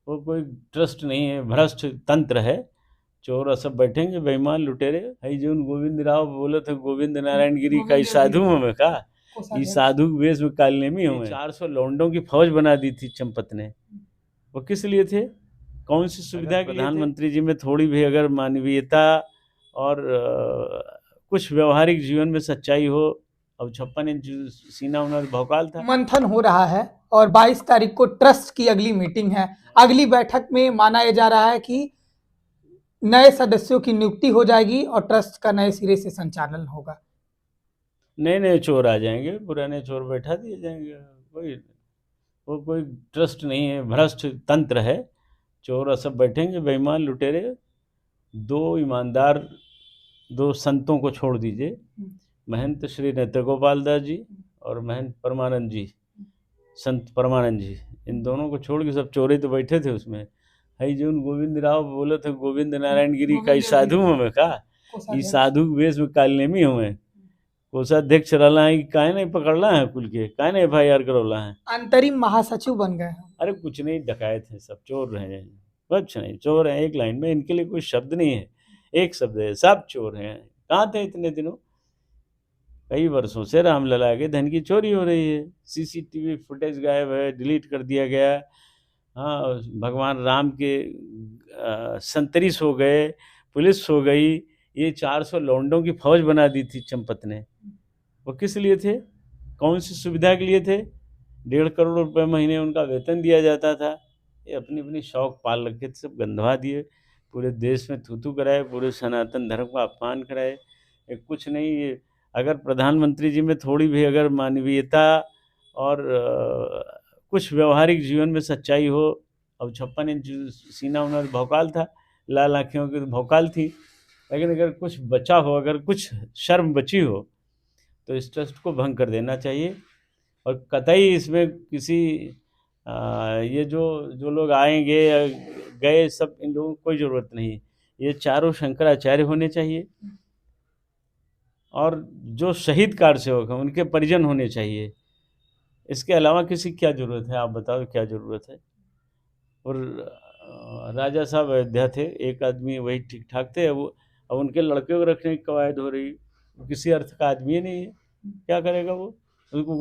वो कोई ट्रस्ट नहीं है, भ्रष्ट तंत्र है। चोर सब बैठेंगे, बेईमान लुटेरे। हई जोन गोविंद राव बोले थे, गोविंद नारायण गिरी का साधु में का ये साधु वेश में कालने में हुए 400 लौंडों की फौज बना दी थी चंपत ने। वो किस लिए थे, कौन सी सुविधा के लिए? प्रधानमंत्री जी में थोड़ी भी अगर मानवीयता और कुछ व्यवहारिक जीवन में सच्चाई हो। अब 56 इंच सीना उन्होंने भौकाल था। मंथन हो रहा है और 22 तारीख को ट्रस्ट की अगली मीटिंग है। अगली बैठक में माना यह जा रहा है कि नए सदस्यों की नियुक्ति हो जाएगी और ट्रस्ट का नए सिरे से संचालन होगा। नए नए चोर आ जाएंगे, पुराने चोर बैठा दिए जाएंगे। वो कोई ट्रस्ट नहीं है, भ्रष्ट तंत्र है। चोर सब बैठेंगे, बेईमान लुटेरे। दो ईमानदार, दो संतों को छोड़ दीजिए, महंत श्री नेत्र गोपाल दास जी और महंत परमानंद जी, संत परमानंद जी, इन दोनों को छोड़ के सब चोरे तो बैठे थे उसमें। हई जोन गोविंद राव बोले थे, गोविंद नारायण गिरी का साधु में का ये साधु वेश में कालने में हुए। कोषाध्यक्ष रहला है कि काहे नहीं पकड़ला है, कुल के काहे नहीं FIR करौला है। अंतरिम महासचिव बन गए हैं। अरे कुछ नहीं, डकायत है, सब चोर रहे, कुछ नहीं, चोर हैं। एक लाइन में इनके लिए कोई शब्द नहीं है, एक शब्द है, सब चोर हैं। कहाँ थे इतने दिनों? कई वर्षों से रामलला के धन की चोरी हो रही है। CCTV फुटेज गायब है, डिलीट कर दिया गया। हाँ, भगवान राम के संतरी सो गए, पुलिस सो गई। ये 400 लौंडों की फौज बना दी थी चंपत ने। वो किस लिए थे, कौन सी सुविधा के लिए थे? 1.5 करोड़ रुपए महीने उनका वेतन दिया जाता था। ये अपनी अपनी शौक पाल रखे थे, सब गंधवा दिए, पूरे देश में थूथू कराए, पूरे सनातन धर्म का अपमान कराए। कुछ नहीं, ये अगर प्रधानमंत्री जी में थोड़ी भी अगर मानवीयता और कुछ व्यवहारिक जीवन में सच्चाई हो। अब 56 इंच सीना उन्होंने भौकाल था, लाल आँखों की भौकाल थी। लेकिन अगर कुछ बचा हो, अगर कुछ शर्म बची हो, तो इस ट्रस्ट को भंग कर देना चाहिए। और कतई इसमें किसी ये जो लोग आएंगे गए, सब इन लोगों को कोई ज़रूरत नहीं। ये चारों शंकराचार्य होने चाहिए और जो शहीद कार सेवक हैं उनके परिजन होने चाहिए। इसके अलावा किसी क्या ज़रूरत है, आप बताओ क्या ज़रूरत है? और राजा साहब अयोध्या थे, एक आदमी वही ठीक ठाक थे। अब उनके लड़के को रखने की कवायद हो रही। किसी अर्थ का आदमी नहीं है, क्या करेगा वो? उनको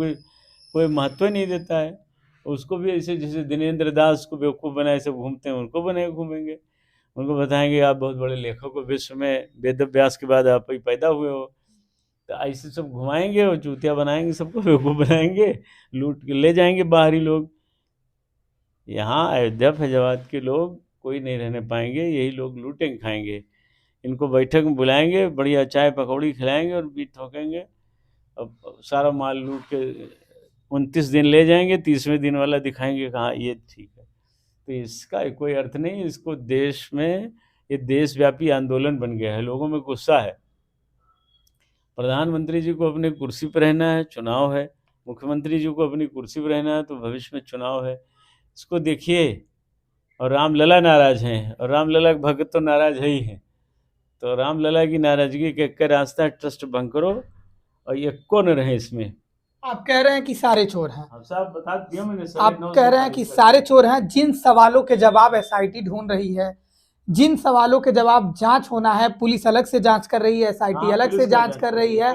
कोई महत्व ही नहीं देता है। उसको भी ऐसे जैसे दिनेंद्र दास को बेवकूफ़ बनाए सब घूमते हैं, उनको बनाए घूमेंगे। उनको बताएंगे आप बहुत बड़े लेखक हो, विश्व में वेद व्यास के बाद आप ही पैदा हुए हो। तो ऐसे सब घुमाएंगे और चूतिया बनाएंगे, सबको बेवकूफ़ बनाएंगे, लूट के ले जाएंगे बाहरी लोग। यहाँ अयोध्या फैजाबाद के लोग कोई नहीं रहने पाएंगे, यही लोग लूटेंगे खाएंगे। इनको बैठक में बुलाएंगे, बढ़िया चाय पकौड़ी खिलाएंगे और पीठ ठोकेंगे। अब सारा माल लूट के 29 दिन ले जाएंगे, 30वें दिन वाला दिखाएंगे कहाँ ये ठीक है। तो इसका कोई अर्थ नहीं। इसको देश में ये देशव्यापी आंदोलन बन गया है, लोगों में गुस्सा है। प्रधानमंत्री जी को अपनी कुर्सी पर रहना है, चुनाव है। मुख्यमंत्री जी को अपनी कुर्सी पर रहना है, तो भविष्य में चुनाव है। इसको देखिए। और रामलला नाराज हैं, और रामलला के भक्त तो नाराज है ही हैं। तो रामलला की नाराजगी के एक रास्ता ट्रस्ट भंग करो और ये कौन रहे इसमें। आप कह रहे हैं कि सारे चोर हैं? अब साहब बता दिया मैंने। आप कह रहे हैं कि सारे चोर हैं। जिन सवालों के जवाब SIT ढूंढ रही है, जिन सवालों के जवाब जांच होना है, पुलिस अलग से जांच कर रही है, SIT अलग से जांच कर रही है।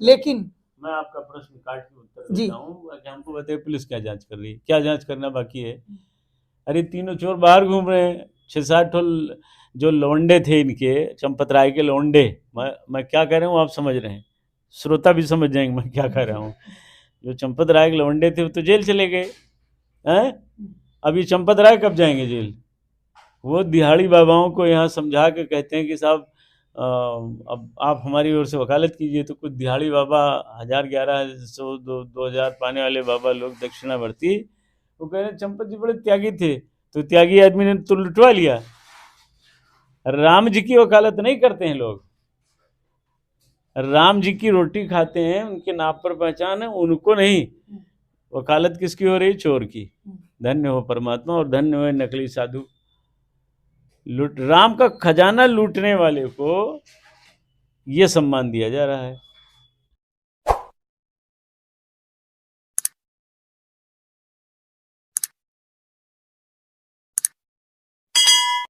लेकिन मैं आपका प्रश्न काट के उत्तर देता हूँ। हमको बताइए पुलिस क्या जांच कर रही है, क्या जांच करना बाकी है? अरे तीनों चोर बाहर घूम रहे हैं। 6-7 जो लौंडे थे इनके, चंपत राय के लौंडे। मैं क्या कह रहा हूँ आप समझ रहे हैं, श्रोता भी समझ जाएंगे मैं क्या कह रहा हूँ। जो चंपत राय के लौंडे थे वो तो जेल चले गए हैं। अभी चंपत राय कब जाएंगे जेल? वो दिहाड़ी बाबाओं को यहाँ समझा के कहते हैं कि साहब अब आप हमारी ओर से वकालत कीजिए। तो कुछ दिहाड़ी बाबा 1000, 1100, 2000 पाने वाले बाबा लोग दक्षिणावर्ती, वो कह रहे हैं चंपत जी बड़े त्यागी थे। तो त्यागी आदमी ने तो लुटवा लिया। राम जी की वकालत नहीं करते हैं लोग। राम जी की रोटी खाते हैं, उनके नाप पर पहचान है, उनको नहीं। वकालत किसकी हो रही? चोर की। धन्य हो परमात्मा और धन्य हो नकली साधु। राम का खजाना लूटने वाले को ये सम्मान दिया जा रहा है।